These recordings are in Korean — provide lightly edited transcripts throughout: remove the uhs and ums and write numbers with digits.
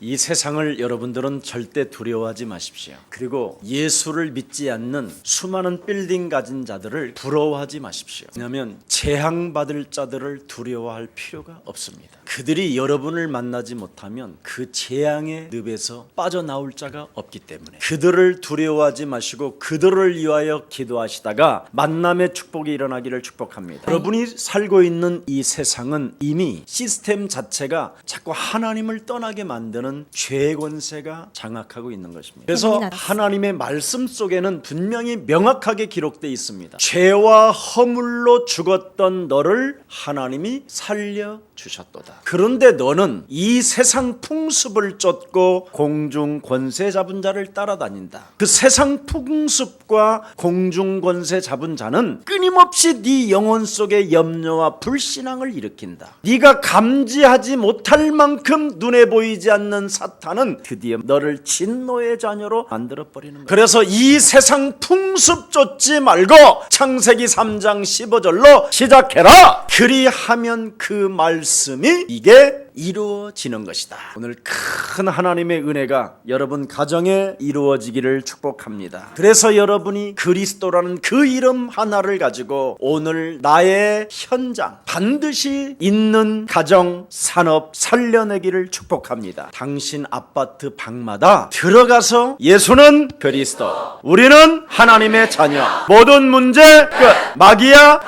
이 세상을 여러분들은 절대 두려워하지 마십시오. 그리고 예수를 믿지 않는 수많은 빌딩 가진 자들을 부러워하지 마십시오. 왜냐하면 재앙받을 자들을 두려워할 필요가 없습니다. 그들이 여러분을 만나지 못하면 그 재앙의 늪에서 빠져나올 자가 없기 때문에 그들을 두려워하지 마시고 그들을 위하여 기도하시다가 만남의 축복이 일어나기를 축복합니다. 여러분이 살고 있는 이 세상은 이미 시스템 자체가 자꾸 하나님을 떠나게 만드는 죄의 권세가 장악하고 있는 것입니다. 그래서 하나님의 말씀 속에는 분명히 명확하게 기록되어 있습니다. 죄와 허물로 죽었던 너를 하나님이 살려주셨도다. 그런데 너는 이 세상 풍습을 쫓고 공중 권세 잡은 자를 따라다닌다. 그 세상 풍습과 공중 권세 잡은 자는 끊임없이 네 영혼 속에 염려와 불신앙을 일으킨다. 네가 감지하지 못할 만큼 눈에 보이지 않는 사탄은 드디어 너를 진노의 자녀로 만들어버리는 거야. 그래서 이 세상 풍습 쫓지 말고 창세기 3장 15절로 시작해라. 그리하면 그 말씀이 이게 이루어지는 것이다. 오늘 큰 하나님의 은혜가 여러분 가정에 이루어지기를 축복합니다. 그래서 여러분이 그리스도라는 그 이름 하나를 가지고 오늘 나의 현장 반드시 있는 가정 산업 살려내기를 축복합니다. 당신 아파트 방마다 들어가서 예수는 그리스도, 우리는 하나님의 자녀, 모든 문제 끝, 마귀야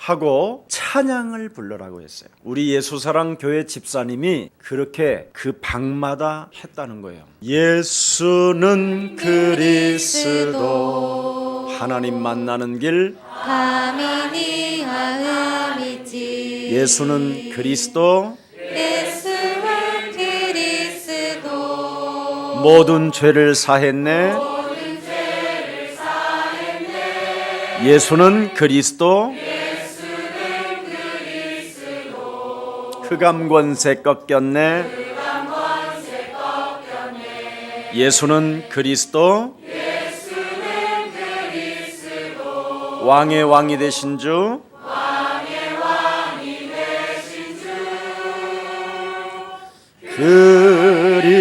하고 찬양을 불러라고 했어요. 우리 예수사랑 교회 집사님이 그렇게 그 방마다 했다는 거예요. 예수는 그리스도, 하나님 만나는 길 가민이 하음이지. 예수는 그리스도, 예수는 그리스도, 모든 죄를 사했네. 예수는 그리스도, 흑암 권세 꺾였네. 예수는 그리스도, 왕의 왕이 되신 주, 그리스도.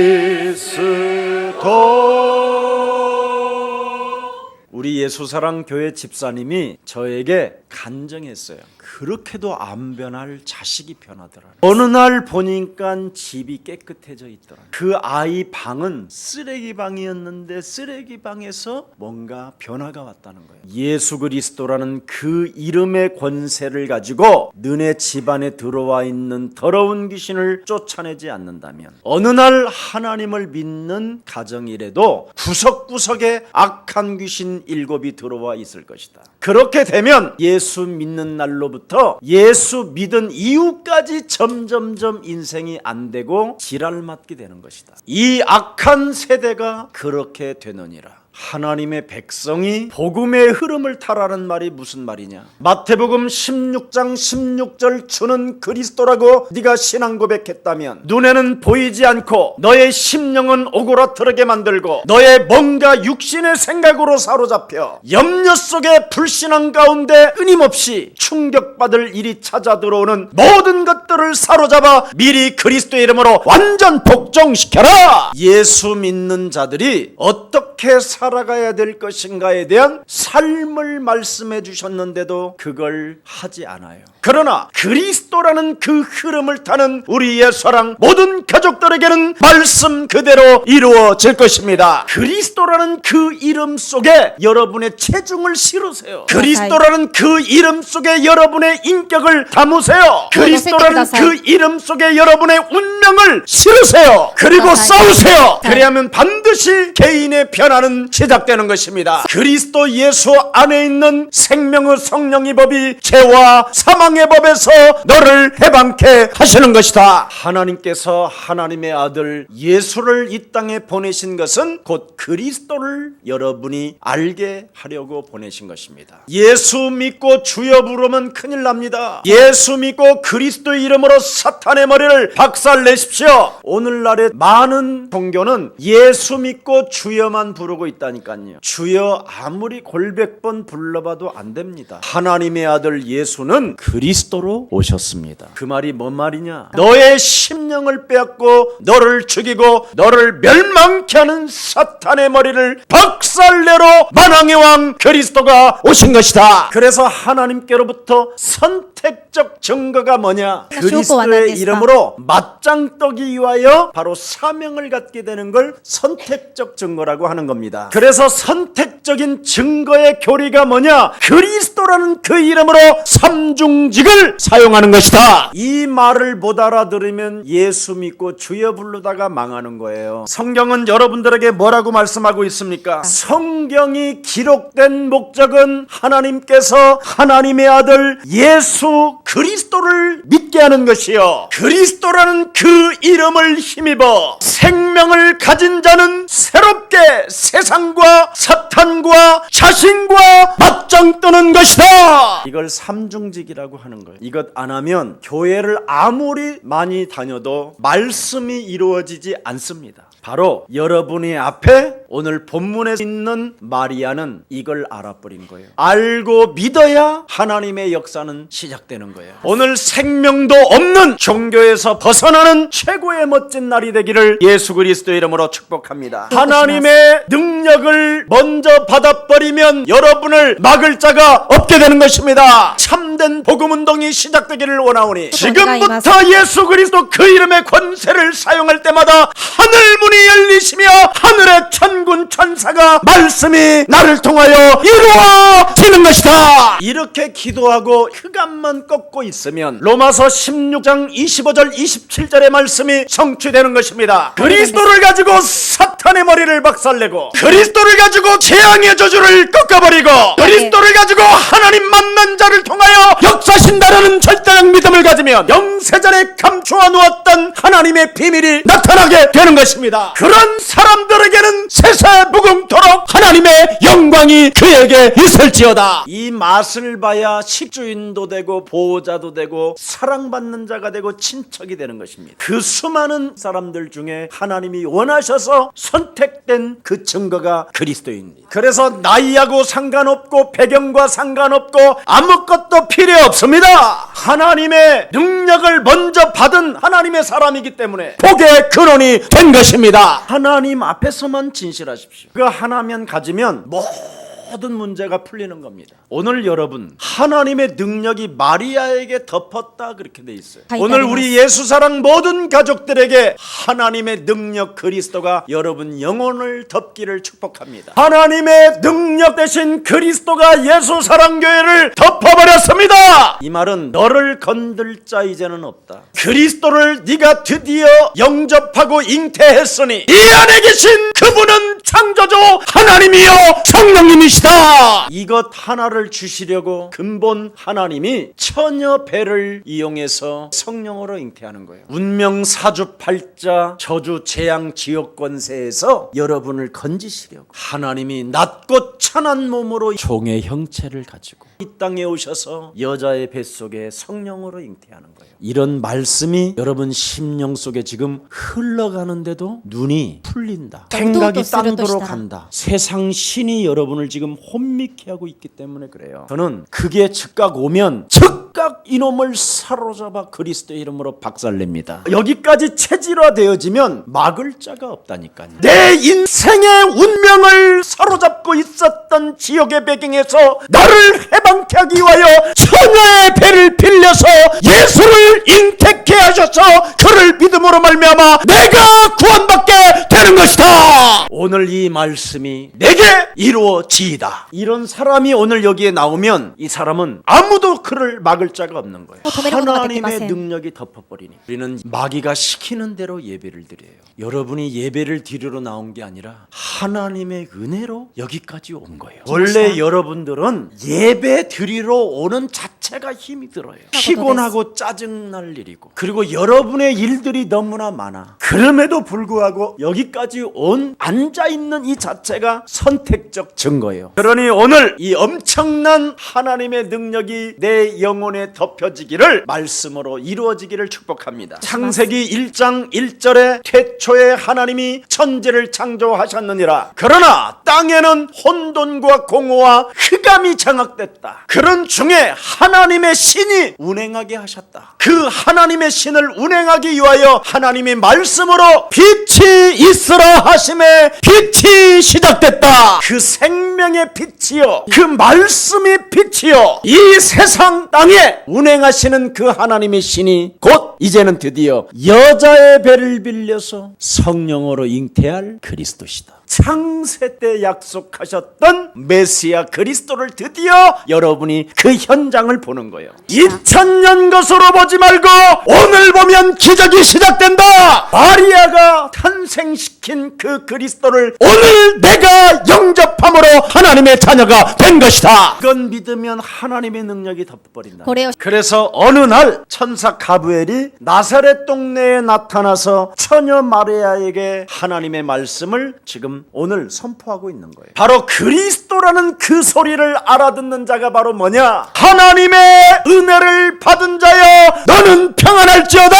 우리 예수사랑 교회 집사님이 저에게 간증했어요. 그렇게도 안 변할 자식이 변하더라. 어느 날 보니까 집이 깨끗해져 있더라. 그 아이 방은 쓰레기 방이었는데 쓰레기 방에서 뭔가 변화가 왔다는 거예요. 예수 그리스도라는 그 이름의 권세를 가지고 너네 집안에 들어와 있는 더러운 귀신을 쫓아내지 않는다면 어느 날 하나님을 믿는 가정이라도 구석구석에 악한 귀신 7이 들어와 있을 것이다. 그렇게 되면 예수 믿는 날로부터 예수 믿은 이후까지 점점점 인생이 안 되고 지랄 맞게 되는 것이다. 이 악한 세대가 그렇게 되느니라. 하나님의 백성이 복음의 흐름을 타라는 말이 무슨 말이냐? 마태복음 16장 16절 주는 그리스도라고 네가 신앙 고백했다면 눈에는 보이지 않고 너의 심령은 오그라들게 만들고 너의 뭔가 육신의 생각으로 사로잡혀 염려 속에 불신앙 가운데 끊임없이 충격받을 일이 찾아 들어오는 모든 것들을 사로잡아 미리 그리스도의 이름으로 완전 복종시켜라. 예수 믿는 자들이 어떻게 살아가야 될 것인가에 대한 삶을 말씀해 주셨는데도 그걸 하지 않아요. 그러나 그리스도라는 그 흐름을 타는 우리의 사랑 모든 가족들에게는 말씀 그대로 이루어질 것입니다. 그리스도라는 그 이름 속에 여러분의 체중을 실으세요. 그리스도라는 그 이름 속에 여러분의 인격을 담으세요. 그리스도라는 그 이름 속에 여러분의 운명을 실으세요. 그리고 싸우세요. 그래야만 반드시 개인의 변화는 시작되는 것입니다. 그리스도 예수 안에 있는 생명의 성령의 법이 죄와 사망의 법에서 너를 해방케 하시는 것이다. 하나님께서 하나님의 아들 예수를 이 땅에 보내신 것은 곧 그리스도를 여러분이 알게 하려고 보내신 것입니다. 예수 믿고 주여 부르면 큰일 납니다. 예수 믿고 그리스도의 이름으로 사탄의 머리를 박살내십시오. 오늘날의 많은 종교는 예수 믿고 주여만 부르고 있다니까요. 주여 아무리 골백번 불러봐도 안 됩니다. 하나님의 아들 예수는 그리스도로 오셨습니다. 그 말이 뭔 말이냐? 너의 심령 생명을 빼앗고 너를 죽이고 너를 멸망케 하는 사탄의 머리를 박살내러 만왕의 왕 그리스도가 오신 것이다. 그래서 하나님께로부터 선택적 증거가 뭐냐? 그리스도의 이름으로 맞짱 떠기 위하여 바로 사명을 갖게 되는 걸 선택적 증거라고 하는 겁니다. 그래서 선택적인 증거의 교리가 뭐냐? 그리스도라는 그 이름으로 삼중직을 사용하는 것이다. 이 말을 못 알아들으면 예수 믿고 주여 부르다가 망하는 거예요. 성경은 여러분들에게 뭐라고 말씀하고 있습니까? 성경이 기록된 목적은 하나님께서 하나님의 아들 예수 그리스도를 믿게 하는 것이요, 그리스도라는 그 이름을 힘입어 생명을 가진 자는 새롭게 세상과 사탄과 자신과 맞짱 뜨는 것이다. 이걸 삼중직이라고 하는 거예요. 이것 안 하면 교회를 아무리 많이 다녀도 말씀이 이루어지지 않습니다. 바로 여러분의 앞에 오늘 본문에 있는 마리아는 이걸 알아버린 거예요. 알고 믿어야 하나님의 역사는 시작되는 거예요. 오늘 생명도 없는 종교에서 벗어나는 최고의 멋진 날이 되기를 예수 그리스도의 이름으로 축복합니다. 하나님의 능력을 먼저 받아버리면 여러분을 막을 자가 없게 되는 것입니다. 참된 복음운동이 시작되기를 원하오니 지금부터 예수 그리스도 그 이름의 권세를 사용할 때마다 하늘문이 열리시며 하늘의 천군 천사가 말씀이 나를 통하여 이루어지는 것이다. 이렇게 기도하고 흑암만 꺾고 있으면 로마서 16장 25절 27절의 말씀이 성취되는 것입니다. 그리스도를 가지고 사탄의 머리를 박살내고, 그리스도를 가지고 재앙의 저주를 꺾어버리고, 그리스도를 가지고 하나님 만난 자를 통하여 역사하신다라는 절대적 믿음을 가지면 영세전에 감추어 놓았던 하나님의 비밀이 나타나게 되는 것입니다. 그런 사람들에게는 세세무궁토록 하나님의 영광이 그에게 있을지어다. 이 맛을 봐야 식주인도 되고 보호자도 되고 사랑받는 자가 되고 친척이 되는 것입니다. 그 수많은 사람들 중에 하나님이 원하셔서 선택된 그 증거가 그리스도입니다. 그래서 나이하고 상관없고 배경과 상관없고 아무것도 필요 없습니다. 하나님의 능력을 먼저 받은 하나님의 사람이기 때문에 복의 근원이 된 것입니다. 하나님 앞에서만 진실하십시오. 그 하나면 가지면 모든 문제가 풀리는 겁니다. 오늘 여러분, 하나님의 능력이 마리아에게 덮었다 그렇게 돼 있어요. 오늘 우리 예수사랑 모든 가족들에게 하나님의 능력 그리스도가 여러분 영혼을 덮기를 축복합니다. 하나님의 능력 대신 그리스도가 예수사랑교회를 덮어버렸습니다. 이 말은 너를 건들 자 이제는 없다. 그리스도를 네가 드디어 영접하고 잉태했으니 이 안에 계신 그분은 창조주 하나님이요 성령님이시다. 이것 하나를 주시려고 근본 하나님이 처녀 배를 이용해서 성령으로 잉태하는 거예요. 운명 사주팔자 저주 재앙 지옥 권세에서 여러분을 건지시려고 하나님이 낮고 찬한 몸으로 종의 형체를 가지고 이 땅에 오셔서 여자의 뱃속에 성령으로 잉태하는 거예요. 이런 말씀이 여러분 심령 속에 지금 흘러가는데도 눈이 풀린다. 생각이 딴 데로 간다. 세상 신이 여러분을 지금 혼미케 하고 있기 때문에 그래요. 저는 그게 즉각 오면 즉각 이놈을 사로잡아 그리스도의 이름으로 박살냅니다. 여기까지 체질화되어지면 막을 자가 없다니까요. 내 인생의 운명을 사로잡고 있었던 지옥의 배경에서 나를 해방케 하기 위하여 처녀의 배를 빌려서 예수를 잉태케 하셔서 그를 믿음으로 말미암아 내가 구원받게 되는 것이다. 오늘 이 말씀이 내게 이루어지이다. 이런 사람이 오늘 여기에 나오면 이 사람은 아무도 그를 막을 자가 없는 거예요. 하나님의 능력이 덮어버리니 우리는 마귀가 시키는 대로 예배를 드려요. 여러분이 예배를 드리러 나온 게 아니라 하나님의 은혜로 여기까지 온 거예요. 원래 여러분들은 예배 드리러 오는 자체가 힘이 들어요. 피곤하고 짜증날 일이고, 그리고 여러분의 일들이 너무나 많아. 그럼에도 불구하고 여기까지 온 앉아있는 이 자체가 선택적 증거예요. 그러니 오늘 이 엄청난 하나님의 능력이 내 영혼에 덮여지기를 말씀으로 이루어지기를 축복합니다. 창세기 1장 1절에 태초에 하나님이 천지를 창조하셨느니라. 그러나 땅에는 혼돈과 공허와 흑암이 장악됐다. 그런 중에 하나님의 신이 운행하게 하셨다. 그 하나님의 신을 운행하기 위하여 하나님의 말씀으로 빛이 있으라 하심에 빛이 시작됐다. 그 생명의 빛이요, 그 말씀이 빛이요, 이 세상 땅에 운행하시는 그 하나님의 신이 곧 이제는 드디어 여자의 배를 빌려서 성령으로 잉태할 그리스도시다. 창세 때 약속하셨던 메시아 그리스도를 드디어 여러분이 그 현장을 보는 거예요. 2000년 것으로 보지 말고 오늘 보면 기적이 시작된다. 마리아가 탄생시킨 그 그리스도를 오늘 내가 영접함으로 하나님의 자녀가 된 것이다. 그건 믿으면 하나님의 능력이 덮어버린다. 그래서 어느 날 천사 가브엘이 나사렛 동네에 나타나서 처녀 마리아에게 하나님의 말씀을 지금 오늘 선포하고 있는 거예요. 바로 그리스도라는 그 소리를 알아듣는 자가 바로 뭐냐? 하나님의 은혜를 받은 자여 너는 평안할지어다.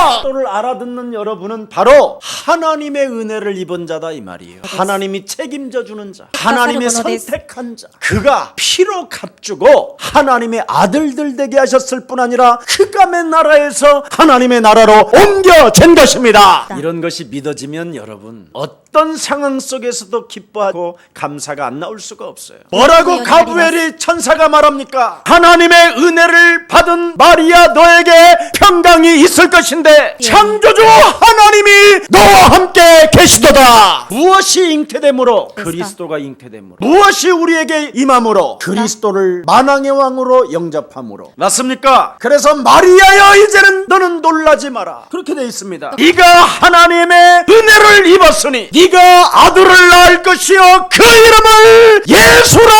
그리스도를 알아듣는 여러분은 바로 하나님의 은혜를 입은 자다 이 말이에요. 하나님이 책임져 주는 자, 하나님의 선택한 자, 그가 피로 값주고 하나님의 아들들 되게 하셨을 뿐 아니라 흑암의 나라에서 하나님의 나라로 옮겨진 것입니다. 이런 것이 믿어지면 여러분 어떤 상황 속에서도 기뻐하고 감사가 안 나올 수가 없어요. 뭐라고 가브엘이 천사가 말합니까? 하나님의 은혜를 받은 마리아 너에게 평강이 있을 것인데 창조주 하나님이 너와 함께 계시도다. 무엇이 잉태됨으로? 그리스도가 잉태됨으로. 무엇이 우리에게 임함으로? 그리스도를 만왕의 왕으로 영접함으로. 맞습니까? 그래서 마리아여 이제는 너는 놀라지 마라. 그렇게 되어 있습니다. 네가 하나님의 은혜를 입었으니 네가 아들을 낳을 것이요 그 이름을 예수라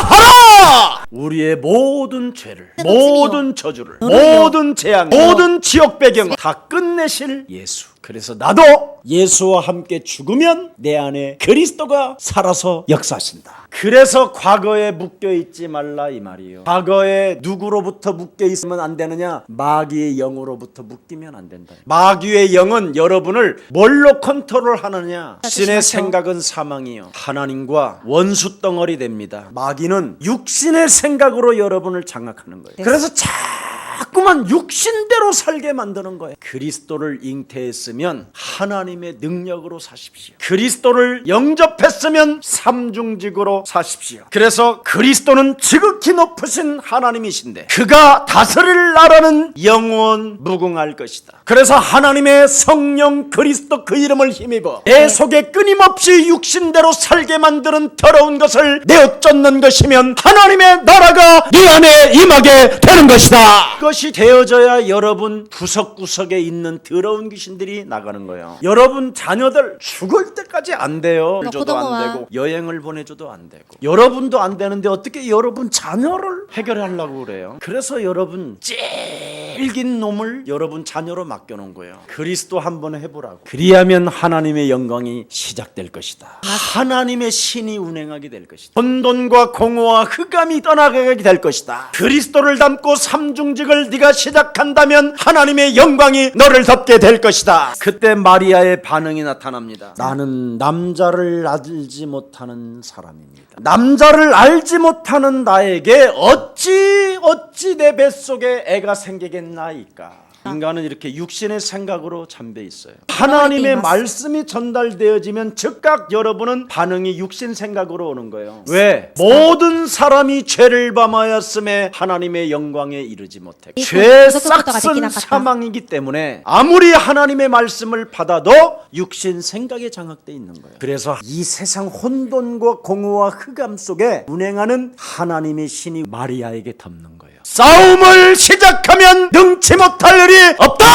하라. 우리의 모든 죄를, 모든 저주를, 모든 재앙, 모든 지옥 배경을 다 끝내실 예수. 그래서 나도 예수와 함께 죽으면 내 안에 그리스도가 살아서 역사하신다. 그래서 과거에 묶여있지 말라 이 말이에요. 과거에 누구로부터 묶여있으면 안 되느냐? 마귀의 영으로부터 묶이면 안 된다. 마귀의 영은 여러분을 뭘로 컨트롤하느냐? 신의 생각은 사망이요 하나님과 원수 덩어리 됩니다. 마귀는 육신의 생각으로 여러분을 장악하는 거예요. 그래서 자꾸만 육신대로 살게 만드는 거예요. 그리스도를 잉태했으면 하나님의 능력으로 사십시오. 그리스도를 영접했으면 삼중직으로 사십시오. 그래서 그리스도는 지극히 높으신 하나님이신데 그가 다스릴 나라는 영원 무궁할 것이다. 그래서 하나님의 성령 그리스도 그 이름을 힘입어 내 속에 끊임없이 육신대로 살게 만드는 더러운 것을 내어쫓는 것이면 하나님의 나라가 네 안에 임하게 되는 것이다. 그것이 되어져야 여러분 구석구석에 있는 더러운 귀신들이 나가는 거예요. 여러분 자녀들 죽을 때까지 안 돼요. 줘도 안 되고 여행을 보내줘도 안 되고 여러분도 안 되는데 어떻게 여러분 자녀를 해결하려고 그래요? 그래서 여러분 찔긴 놈을 여러분 자녀로 맡겨놓은 거예요. 그리스도 한번 해보라고. 그리하면 하나님의 영광이 시작될 것이다. 하나님의 신이 운행하게 될 것이다. 혼돈과 공허와 흑암이 떠나가게 될 것이다. 그리스도를 담고 삼중직을 네가 시작한다면 하나님의 영광이 너를 덮게 될 것이다. 그때 마리아의 반응이 나타납니다. 나는 남자를 알지 못하는 사람입니다. 남자를 알지 못하는 나에게 어찌 내 뱃속에 애가 생기겠나이까. 인간은 이렇게 육신의 생각으로 잠겨 있어요. 하나님의 말씀이 전달되어지면 즉각 여러분은 반응이 육신 생각으로 오는 거예요. 왜? 모든 사람이 죄를 범하였음에 하나님의 영광에 이르지 못해. 죄 싹슨 사망이기 때문에 아무리 하나님의 말씀을 받아도 육신 생각에 장악되어 있는 거예요. 그래서 이 세상 혼돈과 공허와 흑암 속에 운행하는 하나님의 신이 마리아에게 덮는 거예요. 싸움을 시작하면 능치 못할 일이 없다.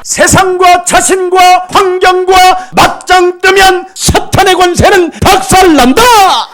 세상과 자신과 환경과 맞짱 뜨면 사탄의 권세는 박살난다.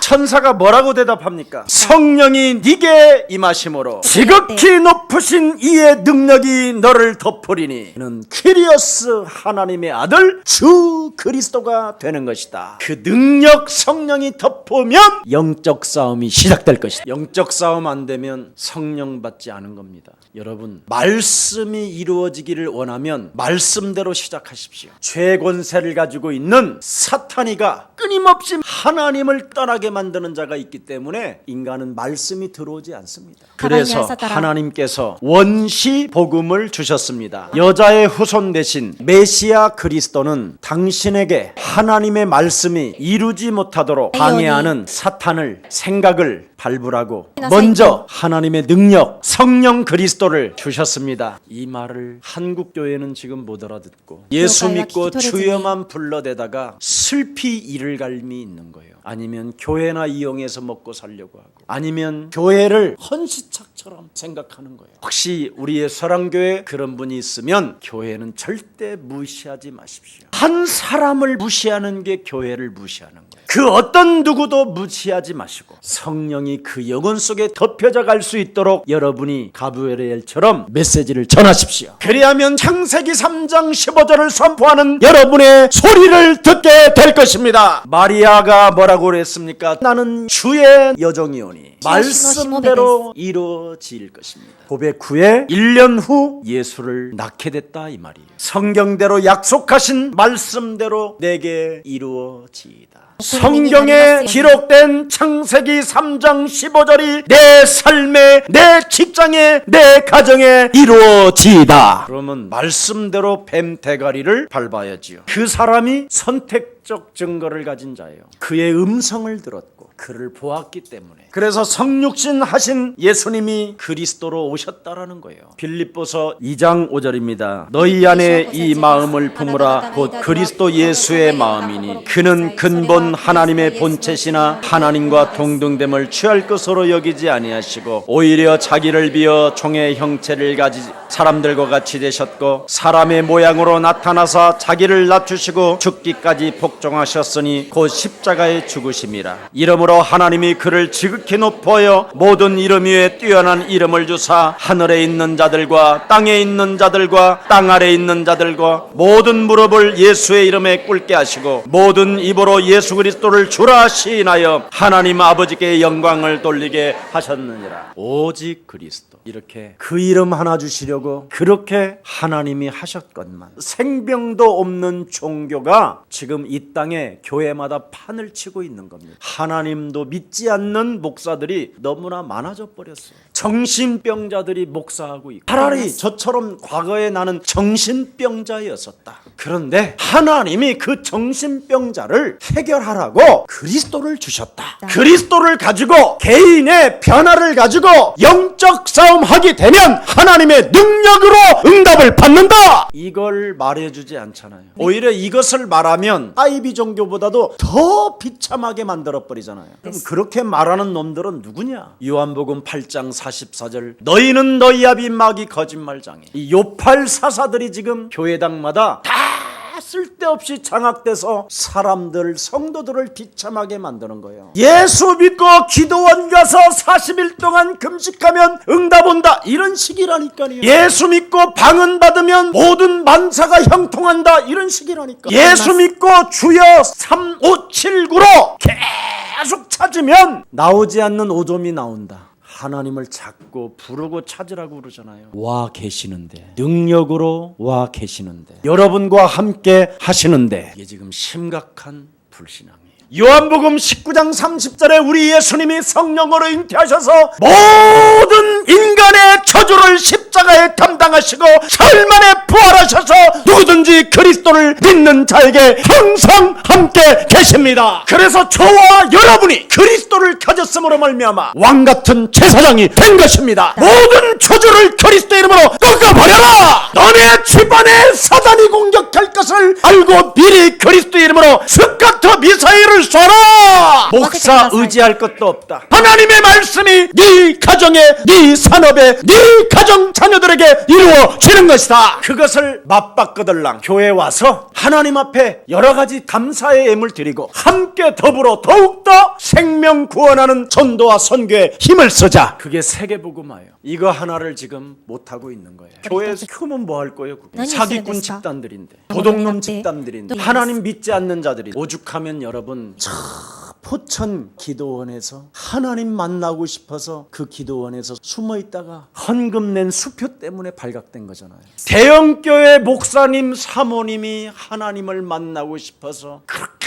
천사가 뭐라고 대답합니까? 성령이 네게 임하심으로 지극히 높으신 이의 능력이 너를 덮으리니 너는 키리오스 하나님의 아들 주 그리스도가 되는 것이다. 그 능력 성령이 덮으면 영적 싸움이 시작될 것이다. 영적 싸움 안 되면 성령 받지 않은 겁니다. 여러분 말씀이 이루어지기를 원하면 말씀대로 시작하십시오. 죄 권세를 가지고 있는 사탄이가 자가 끊임없이 하나님을 떠나게 만드는 자가 있기 때문에 인간은 말씀이 들어오지 않습니다. 그래서 하나님께서 원시 복음을 주셨습니다. 여자의 후손 대신 메시아 그리스도는 당신에게 하나님의 말씀이 이루지 못하도록 방해하는 사탄을 생각을 발굴하고 먼저 하나님의 능력 성령 그리스도를 주셨습니다. 이 말을 한국 교회는 지금 못 알아듣고 예수 믿고 주여만 불러대다가 슬피 이를 갈미 있는 거예요. 아니면 교회나 이용해서 먹고 살려고 하고 아니면 교회를 헌시착처럼 생각하는 거예요. 혹시 우리의 사랑교회 그런 분이 있으면 교회는 절대 무시하지 마십시오. 한 사람을 무시하는 게 교회를 무시하는 거예요. 그 어떤 누구도 무시하지 마시고 성령이 그 영혼 속에 덮여져 갈 수 있도록 여러분이 가브리엘처럼 메시지를 전하십시오. 그리하면 창세기 3장 15절을 선포하는 여러분의 소리를 듣게 될 것입니다. 마리아가 뭐라고 그랬습니까? 나는 주의 여종이오니 말씀대로 이루어질 것입니다. 고백 후에 1년 후 예수를 낳게 됐다 이 말이에요. 성경대로 약속하신 말씀대로 내게 이루어지이다. 성경에 기록된 창세기 3장 15절이 내 삶에, 내 직장에, 내 가정에 이루어지이다. 그러면 말씀대로 뱀 대가리를 밟아야지요. 그 사람이 선택적 증거를 가진 자예요. 그의 음성을 들었고 그를 보았기 때문에. 그래서 성육신 하신 예수님이 그리스도로 오셨다라는 거예요. 빌립보서 2장 5절입니다. 너희 안에 이 마음을 품으라 곧 그리스도 예수의 마음이니 그는 근본 하나님의 본체시나 하나님과 동등됨을 취할 것으로 여기지 아니하시고 오히려 자기를 비어 종의 형체를 가지 사람들과 같이 되셨고 사람의 모양으로 나타나사 자기를 낮추시고 죽기까지 복종하셨으니 곧 십자가에 죽으심이라. 이러므로 하나님이 그를 지극히 높여요 모든 이름 위에 뛰어난 이름을 주사 하늘에 있는 자들과 땅에 있는 자들과 땅 아래에 있는 자들과 모든 무릎을 예수의 이름에 꿇게 하시고 모든 입으로 예수 그리스도를 주라 시인하여 하나님 아버지께 영광을 돌리게 하셨느니라. 오직 그리스도. 이렇게 그 이름 하나 주시려고 그렇게 하나님이 하셨건만 생병도 없는 종교가 지금 이 땅에 교회마다 판을 치고 있는 겁니다. 하나님도 믿지 않는 목사들이 너무나 많아져 버렸어요. 정신병자들이 목사하고 있고 차라리 저처럼 과거에 나는 정신병자였었다. 그런데 하나님이 그 정신병자를 해결하라고 그리스도를 주셨다. 그리스도를 가지고 개인의 변화를 가지고 영적 싸움하게 되면 하나님의 능력으로 응답을 받는다. 이걸 말해주지 않잖아요. 오히려 이것을 말하면 아이비 종교보다도 더 비참하게 만들어버리잖아요. 그럼 그렇게 말하는 놈들은 누구냐? 요한복음 8장 44절 너희는 너희 아비 마귀 거짓말장애. 이 요팔 사사들이 지금 교회당마다 다 쓸데없이 장악돼서 사람들 성도들을 비참하게 만드는 거예요. 예수 믿고 기도원 가서 40일 동안 금식하면 응답 온다 이런 식이라니까요. 예수 믿고 방언 받으면 모든 만사가 형통한다 이런 식이라니까. 예수 믿고 주여 3579로 계속 찾으면 나오지 않는 오점이 나온다. 하나님을 찾고 부르고 찾으라고 그러잖아요. 와 계시는데 능력으로 와 계시는데 여러분과 함께 하시는데 이게 지금 심각한 불신앙이에요. 요한복음 19장 30절에 우리 예수님이 성령으로 잉태하셔서 모든 인간의 저주를 십자가에 담당하시고 사흘 만에 부활하셔서 누구든지 그리스도를 믿는 자에게 항상 함께 계십니다. 그래서 저와 여러분이 그리스도를 가졌음으로 말미암아 왕같은 제사장이 된 것입니다. 모든 저주를 그리스도 이름으로 꺾어버려라. 너네 집안에 사단이 공격할 것을 알고 미리 그리스도 이름으로 스카터 미사일을 쏴라. 목사 의지할 것도 없다. 하나님의 말씀이 네 가정에 네 산업에 네 가정 자녀들에게 이루어지는 것이다. 그것을 맞바꿔들랑 교회에 와서 하나님 앞에 여러 가지 감사의 예물 드리고 함께 더불어 더욱더 생명 구원하는 전도와 선교에 힘을 쓰자. 그게 세계복음화예요. 이거 하나를 지금 못하고 있는 거예요. 교회에서 크면 뭐 할 거예요? 그게? 사기꾼 집단들인데 도둑놈 집단들인데 하나님 믿지 않는 자들이 오죽하면 여러분 포천 기도원에서 하나님 만나고 싶어서 그 기도원에서 숨어있다가 헌금 낸 수표 때문에 발각된 거잖아요. 대형교회 목사님 사모님이 하나님을 만나고 싶어서 그렇게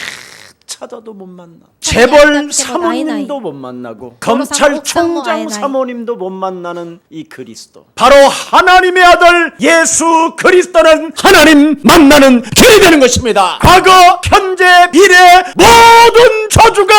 찾아도 못 만나. 재벌 사모님도 못 만나고 검찰총장 사모님도 못 만나는 이 그리스도, 바로 하나님의 아들 예수 그리스도는 하나님 만나는 길이 되는 것입니다. 과거, 현재, 미래 모든 저주가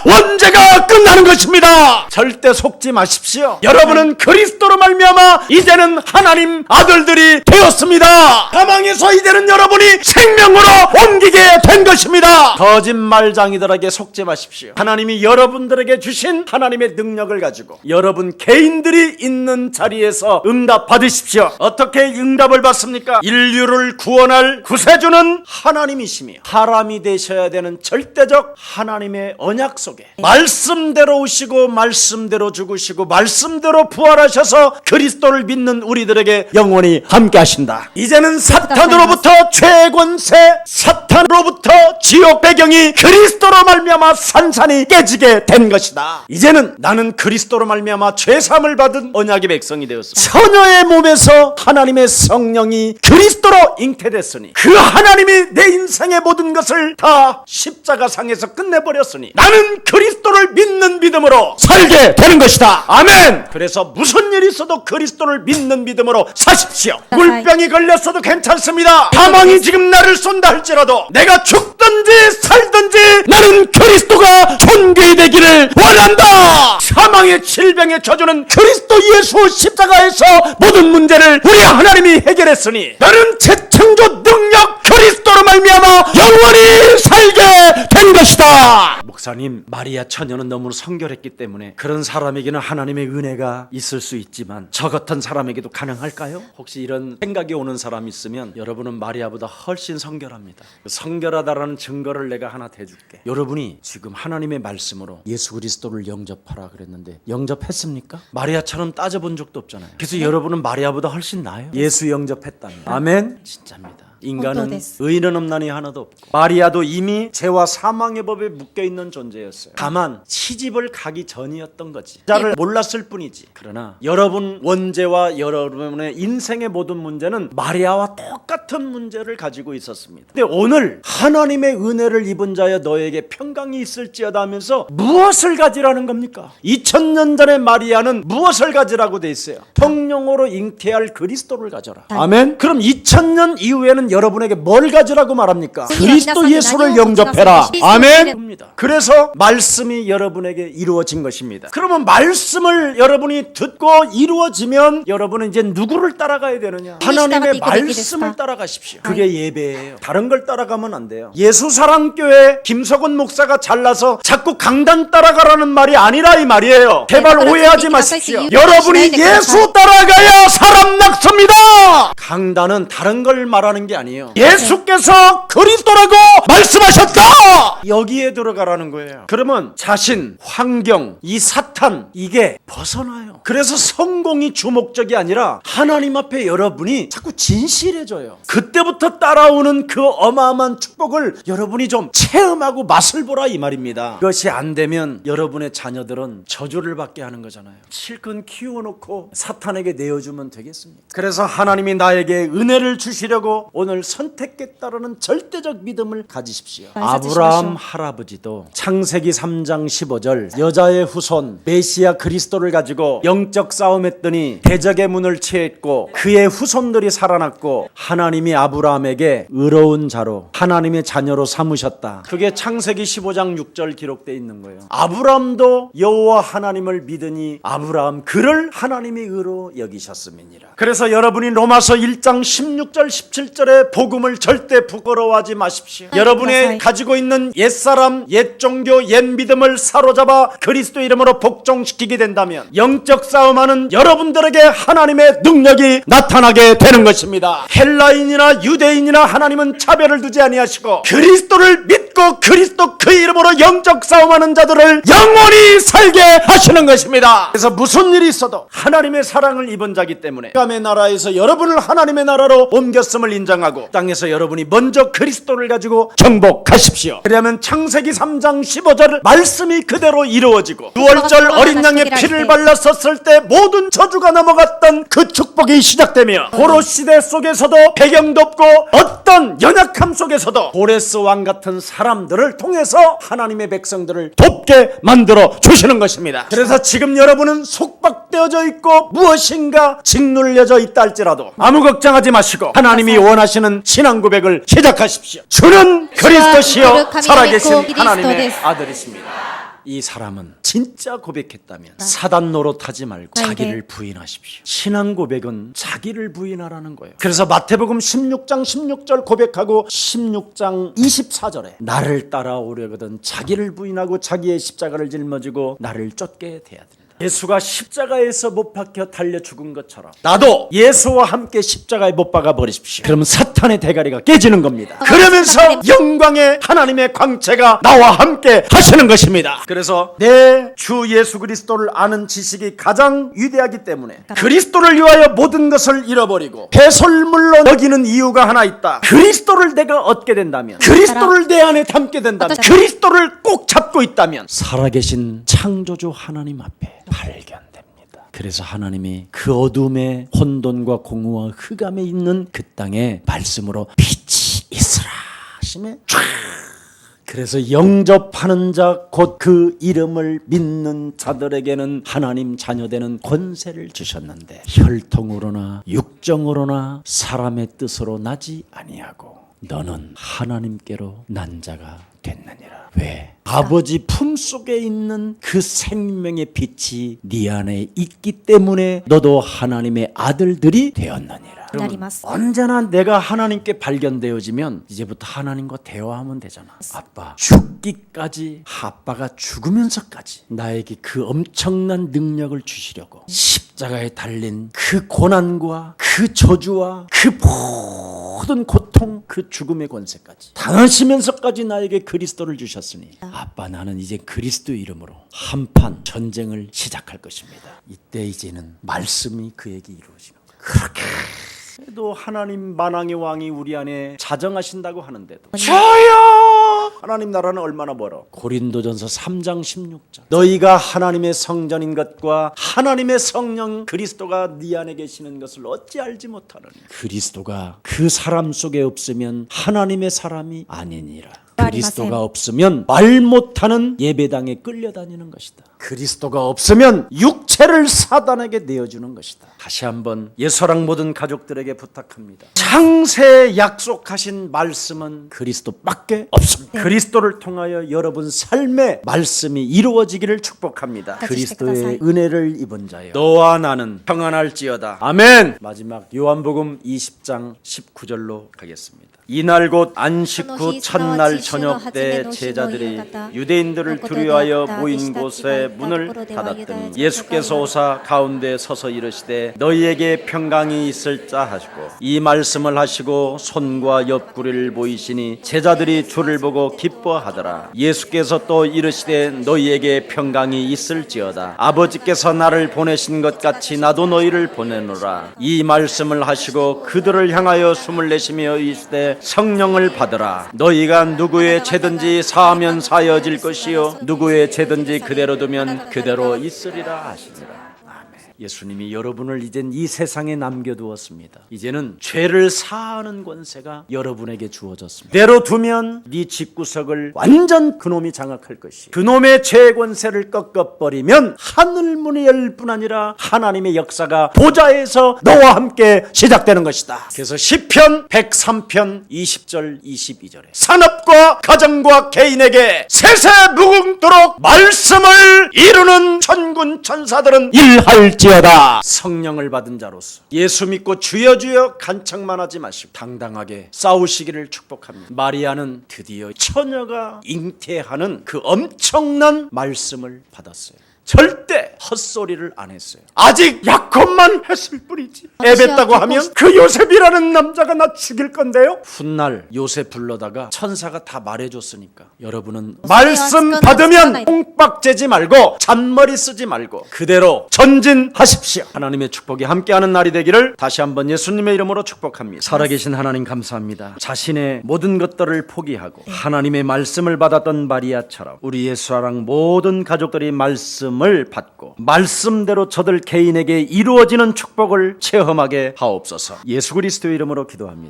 원죄가 끝나는 것입니다. 절대 속지 마십시오. 여러분은 그리스도로 말미암아 이제는 하나님 아들들이 되었습니다. 사망에서 이제는 여러분이 생명으로 옮기게 된 것입니다. 거짓말장이들에게 속지 마십시오. 하나님이 여러분들에게 주신 하나님의 능력을 가지고 여러분 개인들이 있는 자리에서 응답 받으십시오. 어떻게 응답을 받습니까? 인류를 구원할 구세주는 하나님이시며 사람이 되셔야 되는 절대적 하나님의 언약 속에 말씀대로 오시고 말씀대로 죽으시고 말씀대로 부활하셔서 그리스도를 믿는 우리들에게 영원히 함께 하신다. 이제는 사탄으로부터 최권세, 사탄으로부터 지옥 배경이 그리스도로 말미암아 산산이 깨지게 된 것이다. 이제는 나는 그리스도로 말미암아 죄사함을 받은 언약의 백성이 되었습니다. 처녀의 몸에서 하나님의 성령이 그리스도로 잉태됐으니 그 하나님이 내 인생의 모든 것을 다 십자가상에서 끝내버렸으니 나는 그리스도를 믿는 믿음으로 살게 되는 것이다. 아멘. 그래서 무슨 일이 있어도 그리스도를 믿는 믿음으로 사십시오. 물병이 걸렸어도 괜찮습니다. 사망이 지금 나를 쏜다 할지라도 내가 죽든지 살든지 나는 그리스도가 존귀 되기를 원한다. 사망의 질병의 저주는 그리스도 예수 십자가에서 모든 문제를 우리 하나님이 해결했으니 나는 재창조 능력 그리스도로 말미암아 영원히 살게 된 것이다. 목사님, 마리아 처녀는 너무 성결했기 때문에 그런 사람에게는 하나님의 은혜가 있을 수 있지만 저 같은 사람에게도 가능할까요? 혹시 이런 생각이 오는 사람 있으면 여러분은 마리아보다 훨씬 성결합니다. 성결하다라는 증거를 내가 하나 대줄게. 여러분이 지금 하나님의 말씀으로 예수 그리스도를 영접하라 그랬는데 영접했습니까? 마리아처럼 따져본 적도 없잖아요. 그래서 여러분은 마리아보다 훨씬 나아요. 예수 영접했다면. 아멘. 진짜입니다. 인간은 의인은 없나니 하나도 없고 마리아도 이미 죄와 사망의 법에 묶여있는 존재였어요. 다만 시집을 가기 전이었던 거지. 자를 몰랐을 뿐이지. 그러나 여러분 원죄와 여러분의 인생의 모든 문제는 마리아와 똑같은 문제를 가지고 있었습니다. 근데 오늘 하나님의 은혜를 입은 자여 너에게 평강이 있을지어다 하면서 무엇을 가지라는 겁니까? 2000년 전에 마리아는 무엇을 가지라고 돼 있어요? 성령으로 잉태할 그리스도를 가져라. 아멘. 그럼 2000년 이후에는 여러분에게 뭘 가지라고 말합니까? 그리스도 예수를 영접해라. 아멘. 그래서 말씀이 여러분에게 이루어진 것입니다. 그러면 말씀을 여러분이 듣고 이루어지면 여러분은 이제 누구를 따라가야 되느냐? 하나님의 말씀을 따라가십시오. 그게 예배예요. 다른 걸 따라가면 안 돼요. 예수사랑교회 김석원 목사가 잘나서 자꾸 강단 따라가라는 말이 아니라 이 말이에요. 제발 오해하지 마십시오. 여러분이 예수 따라가야 사람 낙섭니다. 강단은 다른 걸 말하는 게 아니에요. 예수께서 그리스도라고 말씀하셨다. 여기에 들어가라는 거예요. 그러면 자신, 환경, 이 사탄 이게 벗어나요. 그래서 성공이 주목적이 아니라 하나님 앞에 여러분이 자꾸 진실해져요. 그때부터 따라오는 그 어마어마한 축복을 여러분이 좀 체험하고 맛을 보라 이 말입니다. 그것이 안 되면 여러분의 자녀들은 저주를 받게 하는 거잖아요. 실컷 키워놓고 사탄에게 내어주면 되겠습니까? 그래서 하나님이 나에게 은혜를 주시려고 오늘 선택했다라는 절대적 믿음을 가지십시오. 아브라함 할아버지도 창세기 3장 15절 여자의 후손 메시아 그리스도를 가지고 영적 싸움했더니 대적의 문을 취했고 그의 후손들이 살아났고 하나님이 아브라함에게 의로운 자로 하나님의 자녀로 삼으셨다. 그게 창세기 15장 6절 기록되어 있는 거예요. 아브라함도 여호와 하나님을 믿으니 아브라함 그를 하나님이 의로 여기셨음이니라. 그래서 여러분이 로마서 1장 16절 17절의 복음을 절대 부끄러워하지 마십시오. 여러분의 가지고 있는 옛사람, 옛 종교, 옛 믿음을 사로잡아 그리스도 이름으로 복종시키게 된다면 영적 싸움하는 여러분들에게 하나님의 능력이 나타나게 되는 것입니다. 헬라인이나 유대인이나 하나님은 차별을 두지 아니하시고 그리스도를 믿고 그리스도 그 이름으로 영적 싸움하는 자들을 영원히 살게 하시는 것입니다. 그래서 무슨 일이 있어도 하나님의 사랑을 입은 자기 때문에 하나님의 나라에서 여러분을 하나님의 나라로 옮겼음을 인정하고 땅에서 여러분이 먼저 그리스도를 가지고 정복하십시오. 그러면 창세기 3장 15절 말씀이 그대로 이루어지고 6월절 어린 양의 피를 발랐었을 때 모든 저주가 넘어갔던 그 축복이 시작되며 포로 시대 속에서도 배경도 없고 어떤 연약함 속에서도 고레스 왕 같은 사람 사람들을 통해서 하나님의 백성들을 돕게 만들어 주시는 것입니다. 그래서 지금 여러분은 속박되어져 있고 무엇인가 짓눌려져 있다 할지라도 아무 걱정하지 마시고 하나님이 원하시는 신앙 고백을 시작하십시오. 주는 그리스도시요 살아계신 하나님의 아들이십니다. 이 사람은 진짜 고백했다면 사단 노릇하지 말고 자기를 부인하십시오. 신앙 고백은 자기를 부인하라는 거예요. 그래서 마태복음 16장 16절 고백하고 16장 24절에 나를 따라오려거든 자기를 부인하고 자기의 십자가를 짊어지고 나를 쫓게 돼야 됩니다. 예수가 십자가에서 못 박혀 달려 죽은 것처럼 나도 예수와 함께 십자가에 못 박아 버리십시오. 그러면 사탄의 대가리가 깨지는 겁니다. 그러면서 영광의 하나님의 광채가 나와 함께 하시는 것입니다. 그래서 내 주 예수 그리스도를 아는 지식이 가장 위대하기 때문에 그리스도를 위하여 모든 것을 잃어버리고 배설물로 여기는 이유가 하나 있다. 그리스도를 내가 얻게 된다면, 그리스도를 내 안에 담게 된다면, 그리스도를 꼭 잡고 있다면 살아계신 창조주 하나님 앞에 발견됩니다. 그래서 하나님이 그 어둠의 혼돈과 공허와 흑암에 있는 그 땅에 말씀으로 빛이 있으라 하시매 쫙. 그래서 영접하는 자 곧 그 이름을 믿는 자들에게는 하나님 자녀되는 권세를 주셨는데 혈통으로나 육정으로나 사람의 뜻으로 나지 아니하고 너는 하나님께로 난 자가 됐느니라. 왜? 아버지 품속에 있는 그 생명의 빛이 네 안에 있기 때문에 너도 하나님의 아들들이 되었느니라. 언제나 내가 하나님께 발견되어지면 이제부터 하나님과 대화하면 되잖아. 아빠 죽기까지, 아빠가 죽으면서까지 나에게 그 엄청난 능력을 주시려고 십자가에 달린 그 고난과 그 저주와 그 모든 고통, 그 죽음의 권세까지 당하시면서까지 나에게 그리스도를 주셨으니 아빠 나는 이제 그리스도 이름으로 한판 전쟁을 시작할 것입니다. 이때 이제는 말씀이 그에게 이루어지는 거예요. 그렇게 또 하나님 만왕의 왕이 우리 안에 자정하신다고 하는데도 저요! 하나님 나라는 얼마나 멀어. 고린도전서 3장 16절 너희가 하나님의 성전인 것과 하나님의 성령 그리스도가 네 안에 계시는 것을 어찌 알지 못하느냐. 그리스도가 그 사람 속에 없으면 하나님의 사람이 아니니라. 그리스도가 없으면 말 못하는 예배당에 끌려다니는 것이다. 그리스도가 없으면 육체를 사단에게 내어주는 것이다. 다시 한번 예서랑 모든 가족들에게 부탁합니다. 창세에 약속하신 말씀은 그리스도밖에 없습니다. 그리스도를 통하여 여러분 삶의 말씀이 이루어지기를 축복합니다. 그리스도의 은혜를 입은 자여 너와 나는 평안할지어다. 아멘. 마지막 요한복음 20장 19절로 가겠습니다. 이날 곧 안식 후 첫날 저녁 때 제자들이 유대인들을 두려워하여 모인 곳에 문을 닫았더니 예수께서 오사 가운데 서서 이르시되 너희에게 평강이 있을자 하시고 이 말씀을 하시고 손과 옆구리를 보이시니 제자들이 주를 보고 기뻐하더라. 예수께서 또 이르시되 너희에게 평강이 있을지어다. 아버지께서 나를 보내신 것 같이 나도 너희를 보내노라. 이 말씀을 하시고 그들을 향하여 숨을 내쉬며 이르시되 성령을 받으라. 너희가 누구의 죄든지 사하면 사여질 것이요 누구의 죄든지 그대로 두면 그대로 있으리라 하시니라. 예수님이 여러분을 이젠 이 세상에 남겨두었습니다. 이제는 죄를 사하는 권세가 여러분에게 주어졌습니다. 그대로 두면 네 집구석을 완전 그놈이 장악할 것이 그놈의 죄 권세를 꺾어버리면 하늘문이 열 뿐 아니라 하나님의 역사가 보좌에서 너와 함께 시작되는 것이다. 그래서 시편 103편 20절 22절에 산업과 가정과 개인에게 세세 무궁토록 말씀을 이루는 천군 천사들은 일할지 성령을 받은 자로서 예수 믿고 주여 주여 간청만 하지 마시고 당당하게 싸우시기를 축복합니다. 마리아는 드디어 처녀가 잉태하는 그 엄청난 말씀을 받았어요. 절대 헛소리를 안 했어요. 아직 약혼만 했을 뿐이지. 애뱉다고 하면 그 요셉이라는 남자가 나 죽일 건데요. 훗날 요셉 불러다가 천사가 다 말해줬으니까 여러분은 말씀 받으면 콩박 재지 말고 잔머리 쓰지 말고 그대로 전진하십시오. 하나님의 축복이 함께하는 날이 되기를 다시 한번 예수님의 이름으로 축복합니다. 살아계신 하나님 감사합니다. 자신의 모든 것들을 포기하고 하나님의 말씀을 받았던 마리아처럼 우리 예수랑 모든 가족들이 말씀을 받고 말씀대로 저들 개인에게 이루어지는 축복을 체험하게 하옵소서. 예수 그리스도의 이름으로 기도합니다.